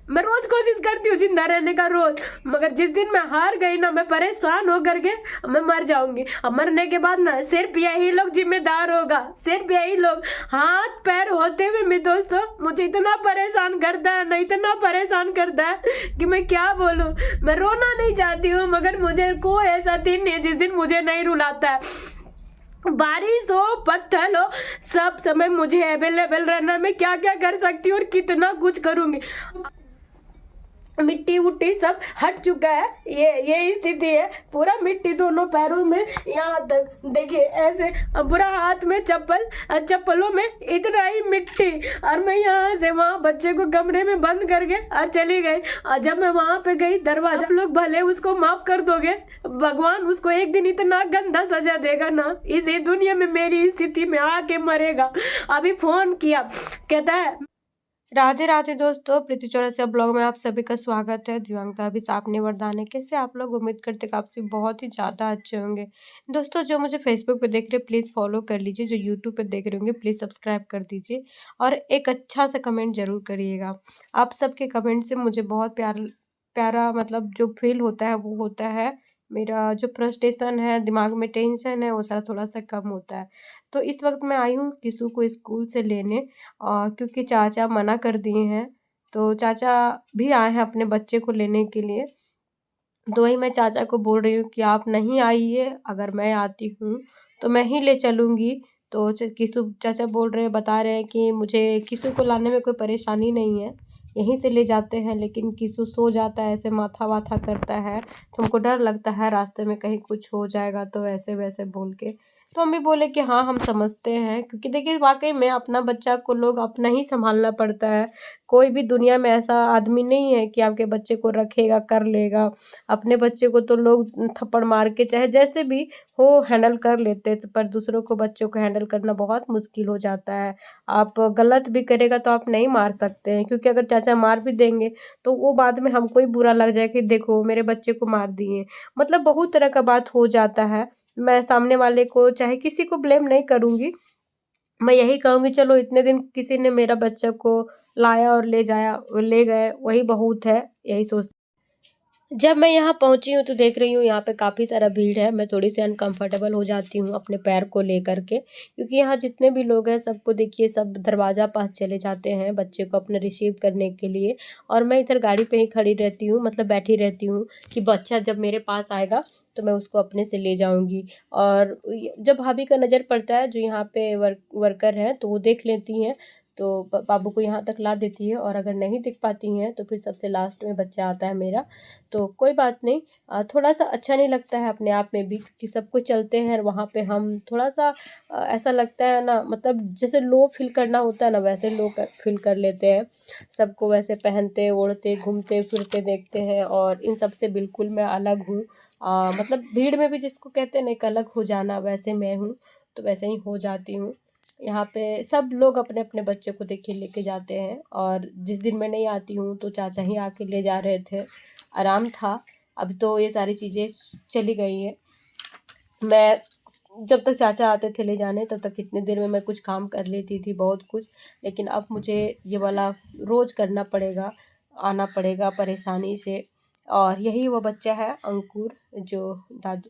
मैं रोज कोशिश करती हूँ जिंदा रहने का रोज, मगर जिस दिन मैं हार गई ना, मैं परेशान होकर के मैं मर जाऊंगी। अब मरने के बाद ना सिर्फ यही लोग जिम्मेदार होगा, सिर्फ यही लोग। हाथ पैर होते हुए भी दोस्तों मुझे इतना परेशान करता है ना, इतना परेशान करता है कि मैं क्या बोलूं। मैं रोना नहीं चाहती हूँ, मगर मुझे कोई ऐसा दिन नहीं जिस दिन मुझे नहीं रुलाता है। बारिश हो, पत्थर हो, सब समय मुझे अवेलेबल रहना। मैं क्या क्या कर सकती हूँ और कितना कुछ करूंगी। मिट्टी उट्टी सब हट चुका है, ये स्थिति है। पूरा मिट्टी दोनों पैरों में यहाँ तक, देखिए ऐसे। पूरा हाथ में चप्पलों में इतना ही मिट्टी। और मैं यहाँ से वहाँ बच्चे को कमरे में बंद करके और चली गई। और जब मैं वहाँ पे गई, दरवाजा, आप लोग भले उसको माफ कर दोगे, भगवान उसको एक दिन इतना गंदा सजा देगा ना, इसी दुनिया में मेरी स्थिति में आके मरेगा। अभी फोन किया, कहता है राधे राधे दोस्तों, प्रीति चौरसिया ब्लॉग में आप सभी का स्वागत है। दिव्यांगता अभी आपने वरदान है। कैसे आप लोग? उम्मीद करते कि आप सभी बहुत ही ज़्यादा अच्छे होंगे। दोस्तों जो मुझे फेसबुक पे देख रहे प्लीज़ फॉलो कर लीजिए, जो यूट्यूब पे देख रहे होंगे प्लीज़ सब्सक्राइब कर दीजिए और एक अच्छा सा कमेंट जरूर करिएगा। आप सबके कमेंट से मुझे बहुत प्यारा मतलब जो फील होता है वो होता है। मेरा जो फ्रस्ट्रेशन है, दिमाग में टेंशन है, वो सारा थोड़ा सा कम होता है। तो इस वक्त मैं आई हूँ किसू को स्कूल से लेने, क्योंकि चाचा मना कर दिए हैं। तो चाचा भी आए हैं अपने बच्चे को लेने के लिए। तो वही मैं चाचा को बोल रही हूँ कि आप नहीं आइए, अगर मैं आती हूँ तो मैं ही ले चलूँगी। तो किसू चाचा बोल रहे हैं, बता रहे हैं कि मुझे किसू को लाने में कोई परेशानी नहीं है, यहीं से ले जाते हैं। लेकिन किसू सो जाता है, ऐसे माथा वाथा करता है, तो हमको डर लगता है रास्ते में कहीं कुछ हो जाएगा, तो ऐसे वैसे बोल के। तो हम भी बोले कि हाँ हम समझते हैं, क्योंकि देखिए वाकई में अपना बच्चा को लोग अपना ही संभालना पड़ता है। कोई भी दुनिया में ऐसा आदमी नहीं है कि आपके बच्चे को रखेगा, कर लेगा। अपने बच्चे को तो लोग थप्पड़ मार के चाहे जैसे भी हो हैंडल कर लेते, पर दूसरों को बच्चों को हैंडल करना बहुत मुश्किल हो जाता है। आप गलत भी करेगा तो आप नहीं मार सकते हैं, क्योंकि अगर चाचा मार भी देंगे तो वो बाद में हमको ही बुरा लग जाए कि देखो मेरे बच्चे को मार दिए। मतलब बहुत तरह का बात हो जाता है। मैं सामने वाले को चाहे किसी को ब्लेम नहीं करूँगी, मैं यही कहूँगी चलो इतने दिन किसी ने मेरा बच्चा को लाया और ले गए, वही बहुत है, यही सोच। जब मैं यहाँ पहुँची हूँ तो देख रही हूँ यहाँ पे काफ़ी सारा भीड़ है। मैं थोड़ी सी अनकंफर्टेबल हो जाती हूँ अपने पैर को लेकर के, क्योंकि यहाँ जितने भी लोग हैं सबको देखिए, सब दरवाज़ा पास चले जाते हैं बच्चे को अपने रिसीव करने के लिए। और मैं इधर गाड़ी पे ही खड़ी रहती हूँ, मतलब बैठी रहती हूँ कि बच्चा जब मेरे पास आएगा तो मैं उसको अपने से ले जाऊँगी। और जब भाभी का नज़र पड़ता है, जो यहाँ पे वर्कर हैं, तो वो देख लेती हैं, तो बाबू को यहाँ तक ला देती है। और अगर नहीं दिख पाती हैं तो फिर सबसे लास्ट में बच्चा आता है मेरा। तो कोई बात नहीं, थोड़ा सा अच्छा नहीं लगता है अपने आप में भी, क्योंकि सब कुछ चलते हैं और वहाँ पे हम थोड़ा सा ऐसा लगता है ना, मतलब जैसे लो फील करना होता है ना, वैसे लो फील कर लेते हैं। सबको वैसे पहनते ओढ़ते घूमते फिरते देखते हैं, और इन सब से बिल्कुल मैं अलग हूँ। मतलब भीड़ में भी जिसको कहते हैं ना एक अलग हो जाना, वैसे मैं हूँ, तो वैसे ही हो जाती हूँ। यहाँ पे सब लोग अपने अपने बच्चे को देखिए लेके जाते हैं, और जिस दिन मैं नहीं आती हूँ तो चाचा ही आके ले जा रहे थे, आराम था। अब तो ये सारी चीज़ें चली गई है। मैं जब तक चाचा आते थे ले जाने, तब तक कितनी देर में मैं कुछ काम कर लेती थी, बहुत कुछ। लेकिन अब मुझे ये वाला रोज़ करना पड़ेगा, आना पड़ेगा परेशानी से। और यही वो बच्चा है अंकुर, जो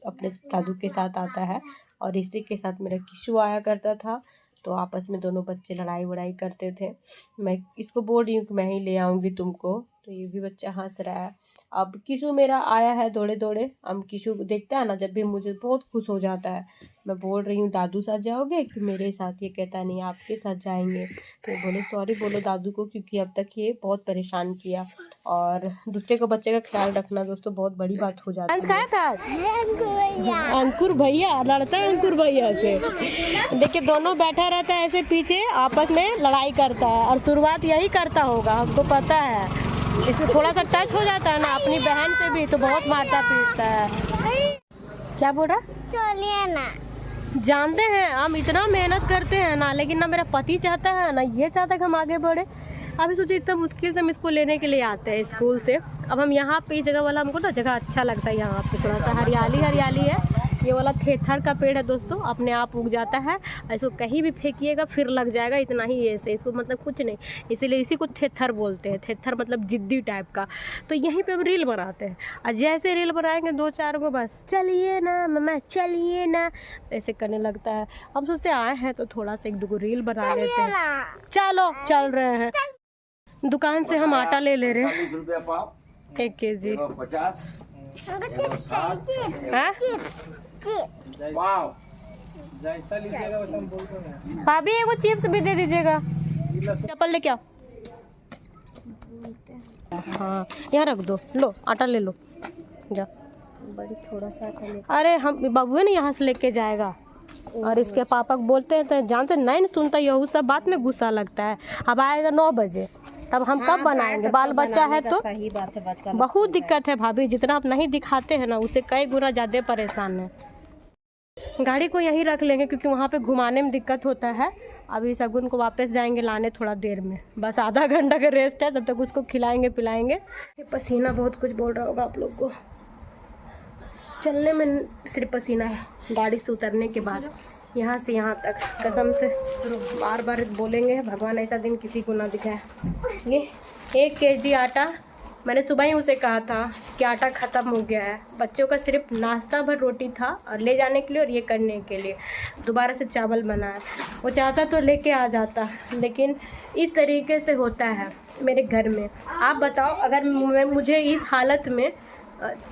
अपने दादू के साथ आता है, और इसी के साथ मेरा किशु आया करता था। तो आपस में दोनों बच्चे लड़ाई वड़ाई करते थे। मैं इसको बोल रही हूँ कि मैं ही ले आऊँगी तुमको, तो ये भी बच्चा हंस रहा है। अब किशु मेरा आया है दौड़े दौड़े। अब किशु देखता है ना, जब भी मुझे बहुत खुश हो जाता है। मैं बोल रही हूँ दादू साथ जाओगे कि मेरे साथ, ये कहता नहीं आपके साथ जाएंगे। तो बोले सॉरी बोलो दादू को, क्योंकि अब तक ये बहुत परेशान किया। और दूसरे को बच्चे का ख्याल रखना दोस्तों बहुत बड़ी बात हो जाती है। अंकुर भैया लड़ता है, अंकुर भैया से देखिए, दोनों बैठा रहता है ऐसे पीछे, आपस में लड़ाई करता है। और शुरुआत यही करता होगा, हमको पता है। इसमें थोड़ा सा टच हो जाता है ना अपनी बहन से भी, तो बहुत मारता पीटता है। क्या बोल रहा? चलिए ना, जानते हैं हम इतना मेहनत करते हैं ना, लेकिन ना मेरा पति चाहता है ना ये चाहता है कि हम आगे बढ़े। अभी सोचिए इतना मुश्किल से हम इसको लेने के लिए आते हैं स्कूल से। अब हम यहाँ पे इस जगह वाला, हमको ना जगह अच्छा लगता है, यहाँ पे थोड़ा सा हरियाली हरियाली है, ये वाला थेथर का पेड़ है दोस्तों, अपने आप उग जाता है। इसको कहीं भी फेंकिएगा फिर लग जाएगा, इतना ही ऐसे, इसको मतलब कुछ नहीं, इसीलिए इसी को थेथर बोलते हैं। थेथर मतलब जिद्दी टाइप का। तो यहीं पे हम रील बनाते हैं, और जैसे रील बनाएंगे 2-4 को बस चलिए ना मम्मा चलिए ना ऐसे करने लगता है। हम सोचते आए हैं तो थोड़ा सा 1-2 रील बना लेते हैं। चलो चल रहे हैं। दुकान से हम आटा ले रहे हैं 1 kg 50 जैसा लीजिएगा वैसा हम बोलते हैं। भाभी एगो चिप्स भी दे दीजिएगा। चप्पल लेके आओ। हाँ यहाँ रख दो, लो आटा ले लो जा। बड़ी थोड़ा सा आटा ले। अरे हम बाबू ने यहाँ से लेके जाएगा, और इसके पापा को बोलते हैं तो जानते नहीं सुनता, यही सब बात में गुस्सा लगता है। अब आएगा 9 बजे, तब हम कब बनाएंगे? बाल बच्चा है तो सही बात है, बच्चा बहुत दिक्कत है भाभी। जितना आप नहीं दिखाते हैं ना उससे कई गुना ज़्यादा परेशान है। गाड़ी को यहीं रख लेंगे क्योंकि वहाँ पे घुमाने में दिक्कत होता है। अभी शगुन को वापस जाएंगे लाने थोड़ा देर में, बस आधा घंटा का रेस्ट है, तब तक उसको खिलाएंगे पिलाएंगे। पसीना बहुत कुछ बोल रहा होगा आप लोग को, चलने में सिर्फ पसीना है। गाड़ी से उतरने के बाद यहाँ से यहाँ तक कसम से बार बार बोलेंगे भगवान ऐसा दिन किसी को ना दिखाए। ये 1 kg आटा, मैंने सुबह ही उसे कहा था कि आटा ख़त्म हो गया है। बच्चों का सिर्फ नाश्ता भर रोटी था और ले जाने के लिए और ये करने के लिए दोबारा से चावल बना है। वो चाहता तो लेके आ जाता, लेकिन इस तरीके से होता है मेरे घर में। आप बताओ अगर मुझे इस हालत में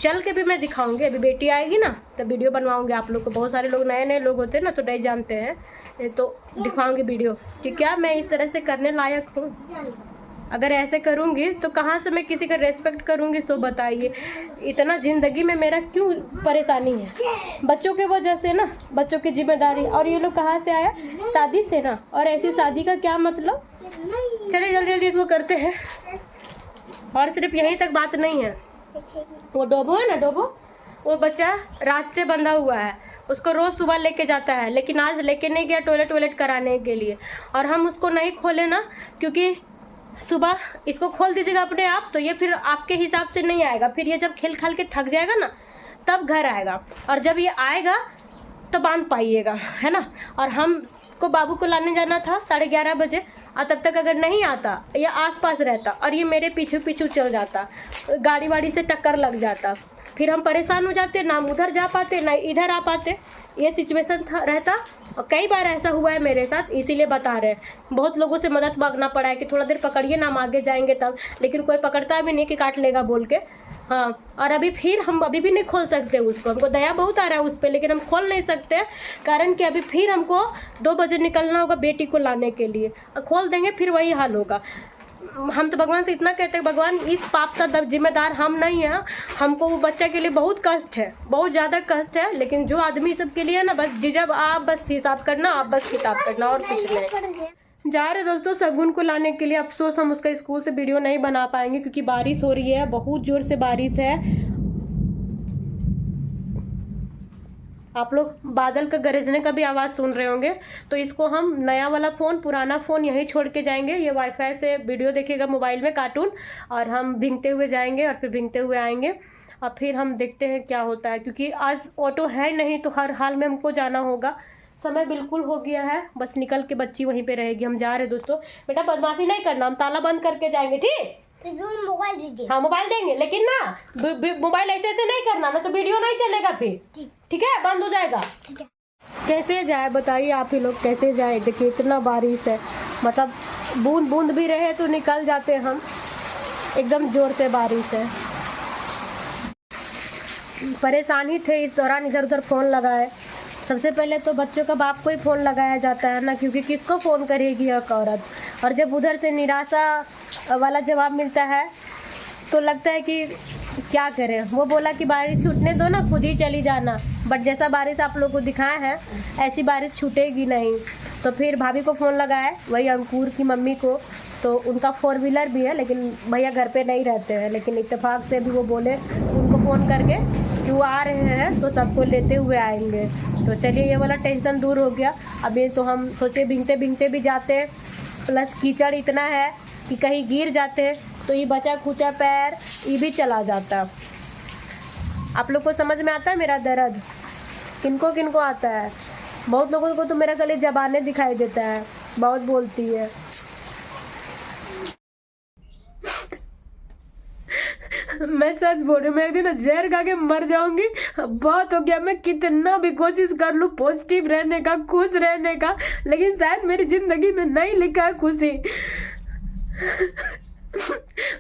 चल के भी मैं दिखाऊंगी, अभी बेटी आएगी ना तो वीडियो बनवाऊंगी आप लोग को। बहुत सारे लोग नए लोग होते हैं ना तो नहीं जानते हैं, तो दिखाऊंगी वीडियो कि क्या मैं इस तरह से करने लायक हूँ। अगर ऐसे करूँगी तो कहाँ से मैं किसी का रेस्पेक्ट करूँगी? सो बताइए, इतना ज़िंदगी में मेरा क्यों परेशानी है? बच्चों के वजह से ना, बच्चों की जिम्मेदारी। और ये लोग कहाँ से आया? शादी से ना। और ऐसी शादी का क्या मतलब? चलिए जल्दी जल्दी इसको करते हैं। और सिर्फ यहीं तक बात नहीं है, वो डोबो है ना, डोबो वो बच्चा रात से बंधा हुआ है, उसको रोज़ सुबह लेके जाता है, लेकिन आज लेके नहीं गया टॉयलेट कराने के लिए। और हम उसको नहीं खोले ना, क्योंकि सुबह इसको खोल दीजिएगा अपने आप तो ये फिर आपके हिसाब से नहीं आएगा। फिर ये जब खेल खाल के थक जाएगा ना तब घर आएगा, और जब ये आएगा तो बांध पाइएगा, है ना। और हम को बाबू को लाने जाना था 11:30 बजे, और तब तक अगर नहीं आता या आसपास रहता और ये मेरे पीछे पीछे चल जाता, गाड़ी वाड़ी से टक्कर लग जाता, फिर हम परेशान हो जाते, ना उधर जा पाते ना इधर आ पाते। ये सिचुएशन था रहता, और कई बार ऐसा हुआ है मेरे साथ, इसीलिए बता रहे हैं। बहुत लोगों से मदद मांगना पड़ा है कि थोड़ा देर पकड़िए ना, हम आगे जाएंगे तब, लेकिन कोई पकड़ता भी नहीं कि काट लेगा बोल के। हाँ, और अभी फिर हम अभी भी नहीं खोल सकते उसको, हमको दया बहुत आ रहा है उस पर, लेकिन हम खोल नहीं सकते, कारण कि अभी फिर हमको 2 बजे निकलना होगा बेटी को लाने के लिए। खोल देंगे फिर वही हाल होगा। हम तो भगवान से इतना कहते हैं, भगवान इस पाप का जिम्मेदार हम नहीं हैं। हमको वो बच्चा के लिए बहुत कष्ट है, बहुत ज़्यादा कष्ट है, लेकिन जो आदमी सब के लिए ना बस जब आप बस हिसाब करना, आप बस किताब करना और कुछ नहीं। जा रहे दोस्तों शगुन को लाने के लिए। अफसोस हम उसका स्कूल से वीडियो नहीं बना पाएंगे क्योंकि बारिश हो रही है, बहुत जोर से बारिश है। आप लोग बादल का गरजने का भी आवाज़ सुन रहे होंगे। तो इसको हम नया वाला फ़ोन, पुराना फ़ोन यहीं छोड़ के जाएंगे। ये वाईफाई से वीडियो देखेगा मोबाइल में कार्टून, और हम भींगते हुए जाएंगे और फिर भींगते हुए आएंगे, और फिर हम देखते हैं क्या होता है। क्योंकि आज ऑटो है नहीं तो हर हाल में हमको जाना होगा। समय बिल्कुल हो गया है, बस निकल के बच्ची वहीं पे रहेगी। हम जा रहे दोस्तों। बेटा बदमाशी नहीं करना, हम ताला बंद करके जाएंगे, ठीक? मोबाइल दीजिए। हाँ मोबाइल देंगे, लेकिन ना मोबाइल ऐसे ऐसे नहीं करना, ना तो वीडियो नहीं चलेगा फिर, ठीक है? बंद हो जाएगा। ठीक है। कैसे जाए बताइए आप ही लोग, कैसे जाए? देखिए इतना बारिश है, मतलब बूंद बूंद भी रहे तो निकल जाते हम, एकदम जोर से बारिश है। परेशानी थे इस दौरान, इधर उधर फ़ोन लगाए। सबसे पहले तो बच्चों का बाप को ही फ़ोन लगाया जाता है ना, क्योंकि किसको फ़ोन करेगी एक औरत। और जब उधर से निराशा वाला जवाब मिलता है तो लगता है कि क्या करें। वो बोला कि बारिश छूटने दो ना, खुद ही चली जाना, बट जैसा बारिश आप लोग को दिखाया है ऐसी बारिश छूटेगी नहीं। तो फिर भाभी को फ़ोन लगाया, वही अंकुर की मम्मी को। तो उनका 4 व्हीलर भी है, लेकिन भैया घर पे नहीं रहते हैं, लेकिन इत्तेफाक से भी वो बोले उनको फ़ोन करके कि वो आ रहे हैं तो सबको लेते हुए आएंगे। तो चलिए ये वाला टेंशन दूर हो गया। अभी तो हम सोचे भींगते भींगते भी जाते, प्लस कीचड़ इतना है कि कहीं गिर जाते तो ये बचा खुचा पैर ये भी चला जाता। आप लोग को समझ में आता है मेरा दर्द? किनको किनको आता है। बहुत लोगों को तो मेरा गले जबाने दिखाई देता है, बहुत बोलती है। मैं सच बोल रही हूँ, मैं एक दिन जहर खा के मर जाऊंगी। बहुत हो गया, मैं कितना भी कोशिश कर लूँ पॉजिटिव रहने का, खुश रहने का, लेकिन शायद मेरी जिंदगी में नहीं लिखा है खुशी।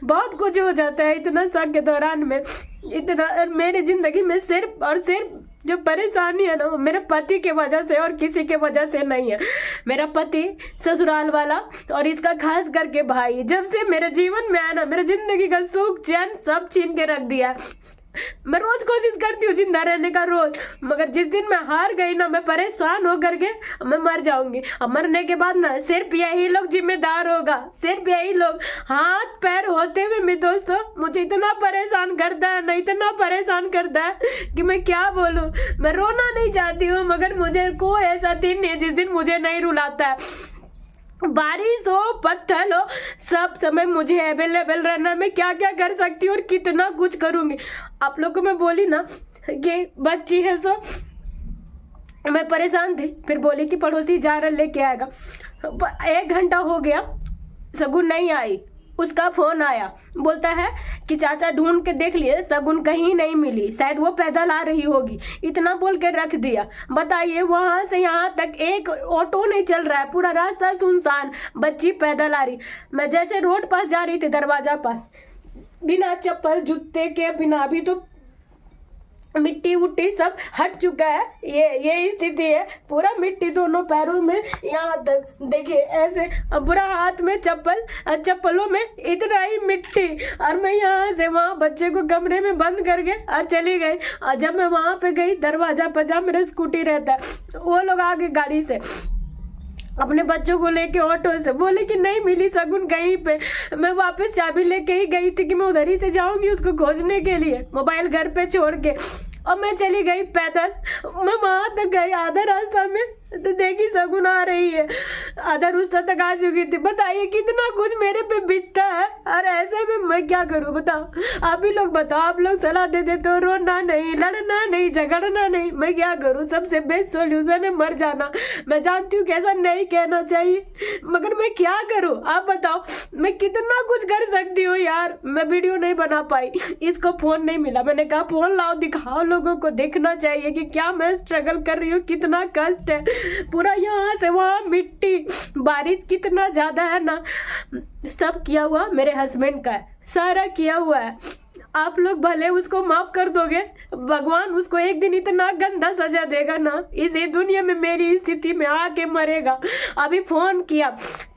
बहुत कुछ हो जाता है इतना शक के दौरान में, इतना मेरी जिंदगी में सिर्फ और सिर्फ जो परेशानी है ना, वो मेरे पति के वजह से और किसी के वजह से नहीं है। मेरा पति ससुराल वाला और इसका खास करके भाई जब से मेरे जीवन में आया ना, मेरे जिंदगी का सुख चैन सब छीन के रख दिया। मैं रोज कोशिश करती हूँ जिंदा रहने का रोज, मगर जिस दिन मैं हार गई ना, मैं परेशान हो करके मैं मर जाऊंगी। अब मरने के बाद ना सिर्फ यही लोग जिम्मेदार होगा, सिर्फ यही लोग। हाथ पैर होते हुए भी दोस्तों मुझे इतना परेशान करता है ना, इतना परेशान करता है कि मैं क्या बोलूँ। मैं रोना नहीं चाहती हूँ, मगर मुझे कोई ऐसा दिन नहीं जिस दिन मुझे नहीं रुलाता है। बारिश हो पत्थर हो, सब समय मुझे अवेलेबल रहना। मैं क्या क्या कर सकती हूँ और कितना कुछ करूंगी। आप लोग को मैं बोली ना कि बच्ची है सो मैं परेशान थी, फिर बोली कि पड़ोसी जा रहा लेके आएगा। 1 घंटा हो गया, शगुन नहीं आई। उसका फोन आया, बोलता है कि चाचा ढूंढ के देख लिए, शगुन कहीं नहीं मिली, शायद वो पैदल आ रही होगी। इतना बोल के रख दिया। बताइए, वहां से यहाँ तक एक ऑटो नहीं चल रहा है, पूरा रास्ता सुनसान, बच्ची पैदल आ रही। मैं जैसे रोड पास जा रही थी, दरवाजा पास, बिना चप्पल जूते के, बिना, अभी तो मिट्टी उट्टी सब हट चुका है। ये स्थिति है, पूरा मिट्टी दोनों पैरों में यहाँ तक। देखिए ऐसे पूरा हाथ में चप्पलों में इतना ही मिट्टी। और मैं यहाँ से वहाँ बच्चे को कमरे में बंद करके और चली गई। और जब मैं वहाँ पे गई, दरवाजा पर जहाँ मेरा स्कूटी रहता है, वो लोग आगे गाड़ी से अपने बच्चों को लेके ऑटो से, बोले कि नहीं मिली शगुन कहीं पे। मैं वापस चाबी लेके ही गई थी कि मैं उधर ही से जाऊंगी उसको खोजने के लिए, मोबाइल घर पे छोड़ के। और मैं चली गई पैदल। मैं वहां तक गई, आधा रास्ता में तो देखी शगुन आ रही है, आधा रास्ता तक आ चुकी थी। बताइए कितना कुछ मेरे पे बीतता है, और ऐसे में मैं क्या करूं बताओ। आप ही लोग बताओ, आप लोग सलाह दे देते हो, रोना नहीं, लड़ना नहीं, झगड़ना नहीं, मैं क्या करूं। सबसे बेस्ट सोल्यूशन है मर जाना। मैं जानती हूँ कि ऐसा नहीं कहना चाहिए, मगर मैं क्या करूं आप बताओ। मैं कितना कुछ कर सकती हूँ यार। मैं वीडियो नहीं बना पाई, इसको फोन नहीं मिला। मैंने कहा फोन लाओ, दिखाओ, लोगों को देखना चाहिए कि क्या मैं स्ट्रगल कर रही हूँ, कितना कष्ट है। पूरा यहाँ से वहाँ मिट्टी, बारिश कितना ज्यादा है ना। सब किया हुआ मेरे हस्बैंड का है, सारा किया हुआ है। आप लोग भले उसको माफ कर दोगे, भगवान उसको एक दिन इतना गंदा सजा देगा ना, इसी दुनिया में मेरी स्थिति में आके मरेगा। अभी फोन किया,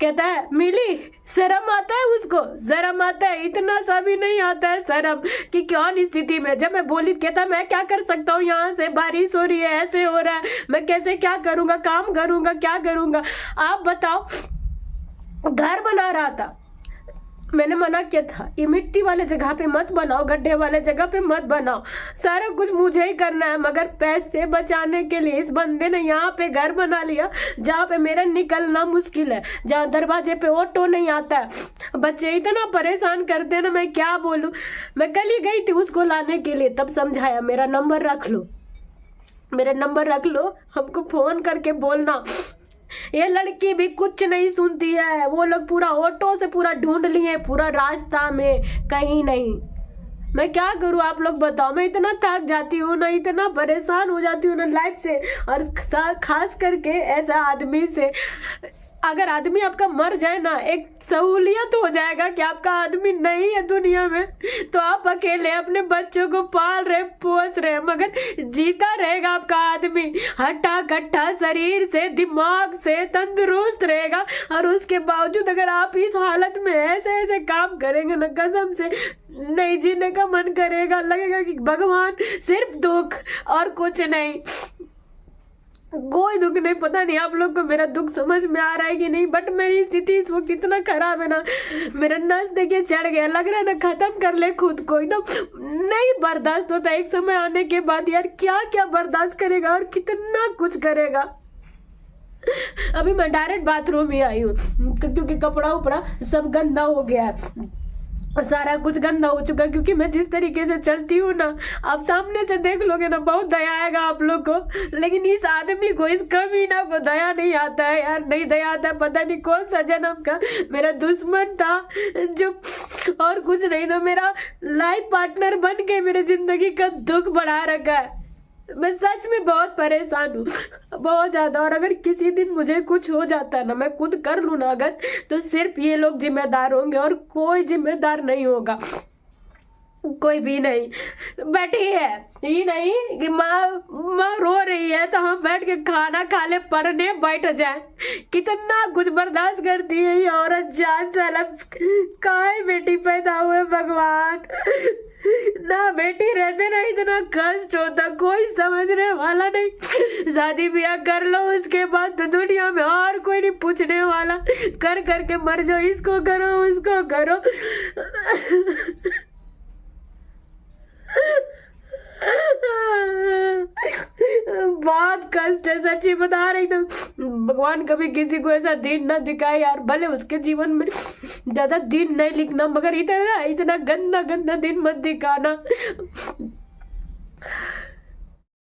कहता है मिली। शर्म आता है उसको, शर्म आता है, इतना सा भी नहीं आता है शर्म कि कौन स्थिति में। जब मैं बोली, कहता मैं क्या कर सकता हूँ, यहाँ से बारिश हो रही है, ऐसे हो रहा है, मैं कैसे क्या करूँगा, काम करूँगा, क्या करूँगा आप बताओ। घर बना रहा था, मैंने मना किया था, ये मिट्टी वाले जगह पे मत बनाओ, गड्ढे वाले जगह पे मत बनाओ, सारा कुछ मुझे ही करना है। मगर पैसे बचाने के लिए इस बंदे ने यहाँ पे घर बना लिया जहाँ पे मेरा निकलना मुश्किल है, जहाँ दरवाजे पे ऑटो नहीं आता है। बच्चे इतना परेशान करते हैं ना, मैं क्या बोलूँ। मैं कल ही गई थी उसको लाने के लिए, तब समझाया मेरा नंबर रख लो, मेरा नंबर रख लो, हमको फोन करके बोलना। ये लड़की भी कुछ नहीं सुनती है। वो लोग पूरा ऑटो से पूरा ढूंढ लिए, पूरा रास्ता में कहीं नहीं। मैं क्या करूं आप लोग बताओ। मैं इतना थक जाती हूँ ना, इतना परेशान हो जाती हूँ ना लाइफ से, और खास करके ऐसा आदमी से। अगर आदमी आपका मर जाए ना, एक सहूलियत हो जाएगा कि आपका आदमी नहीं है दुनिया में, तो आप अकेले अपने बच्चों को पाल रहे, पोस रहे, मगर जीता रहेगा आपका आदमी, हट्टा कट्टा शरीर से, दिमाग से तंदुरुस्त रहेगा। और उसके बावजूद अगर आप इस हालत में ऐसे ऐसे काम करेंगे ना, कसम से नहीं जीने का मन करेगा, लगेगा कि भगवान सिर्फ दुख और कुछ नहीं, कोई दुख नहीं। पता नहीं आप लोग को मेरा दुख समझ में आ रहा है कि नहीं, बट मेरी स्थिति इस वक्त इतना खराब है ना, मेरा नस देखिए चढ़ गया, लग रहा है ना खत्म कर ले खुद को, एकदम नहीं बर्दाश्त होता। एक समय आने के बाद यार क्या क्या बर्दाश्त करेगा और कितना कुछ करेगा। अभी मैं डायरेक्ट बाथरूम ही आई हूँ क्योंकि कपड़ा उपड़ा सब गंदा हो गया है। सारा कुछ गंदा हो चुका है, क्योंकि मैं जिस तरीके से चलती हूँ ना, आप सामने से देख लोगे ना, बहुत दया आएगा आप लोग को। लेकिन इस आदमी को, इस कमीना को दया नहीं आता है यार, नहीं दया आता है। पता नहीं कौन सा जन्म का मेरा दुश्मन था, जो और कुछ नहीं तो मेरा लाइफ पार्टनर बन के मेरे जिंदगी का दुख बढ़ा रखा है। मैं सच में बहुत परेशान हूँ, बहुत ज्यादा। और अगर किसी दिन मुझे कुछ हो जाता है ना, मैं खुद कर लूँ ना अगर, तो सिर्फ ये लोग जिम्मेदार होंगे और कोई जिम्मेदार नहीं होगा, कोई भी नहीं। बैठी है ये नहीं कि माँ रो रही है तो हम बैठ के खाना खा ले, पढ़ने बैठ जाए। कितना कुछ बर्दाश्त करती है ये औरत, जान साला काहे बेटी पैदा हुए भगवान। ना बेटी रहते ना इतना कष्ट होता, कोई समझने वाला नहीं। शादी ब्याह कर लो, उसके बाद तो दुनिया में और कोई नहीं पूछने वाला, कर करके मर जाओ, इसको करो उसको करो। बहुत कष्ट है, सच्ची बता रही। तो भगवान कभी किसी को ऐसा दिन ना दिखाए यार, भले उसके जीवन में ज्यादा दिन नहीं लिखना, मगर इतना गंदा गंदा दिन मत दिखाना।